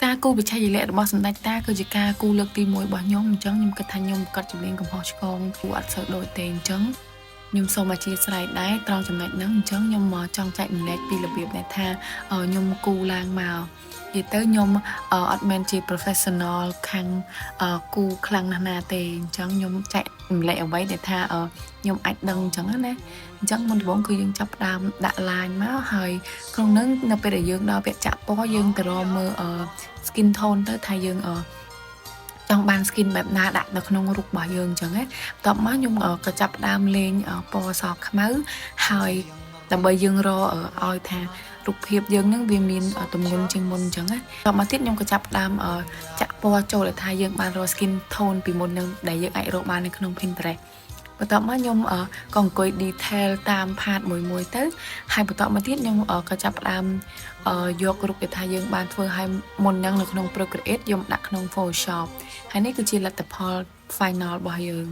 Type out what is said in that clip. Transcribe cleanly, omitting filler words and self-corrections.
ការគូវិឆ័យលៈរបស់សម្ដេចតាគឺជាការគូលើកទី1របស់ខ្ញុំអញ្ចឹងខ្ញុំគិតថាខ្ញុំគាត់ជំនាញកំហុសឆ្គងគូអត់សូវដូចទេអញ្ចឹងខ្ញុំសូមអធិស្ឋានដែរត្រង់ចំណុចហ្នឹងអញ្ចឹងខ្ញុំចង់ចែករំលែកពីរបៀបដែលថាខ្ញុំគូឡើងមកនិយាយទៅខ្ញុំអត់មែនជា professional ខាងគូខ្លាំងណាស់ណាទេអញ្ចឹងខ្ញុំចែករំលែកអ្វីដែលថាខ្ញុំអាចដឹងអញ្ចឹងណាអញ្ចឹងមុនដំបូងគឺយើងចាប់ផ្ដើមដាក់ line មកហើយក្នុងហ្នឹងនៅពេលដែលយើងដល់វគ្គចាក់ពណ៌យើងទៅរកមើលskin tone ទៅថាយើងចង់បាន skin បែបណាដាក់នៅក្នុងរូបរបស់យើងអញ្ចឹងណាបន្ទាប់មកខ្ញុំក៏ចាប់ផ្ដើមលេងពណ៌សខ្មៅហើយដើម្បីយើងរកឲ្យថារូបភាពយើងនឹងវាមានទម្ងន់ជាងមុនអញ្ចឹងណាបន្ទាប់មកទៀតខ្ញុំក៏ចាប់ផ្ដើមចាក់ពណ៌ចូលឲ្យថាយើងបានរក skin tone ពីមុននឹងដែលយើងអាចរកបាននៅក្នុង Pinterest បន្ទាប់មកខ្ញុំក៏អង្គុយ detail តាម part មួយទៅហើយបន្ទាប់មកទៀតខ្ញុំក៏ចាប់ផ្ដើមយករូបដែលថាយើងបានធ្វើឲ្យមុនហ្នឹងនៅក្នុង Procreate ខ្ញុំដាក់ក្នុង Photoshop ហើយនេះគឺជាលទ្ធផល final របស់យើង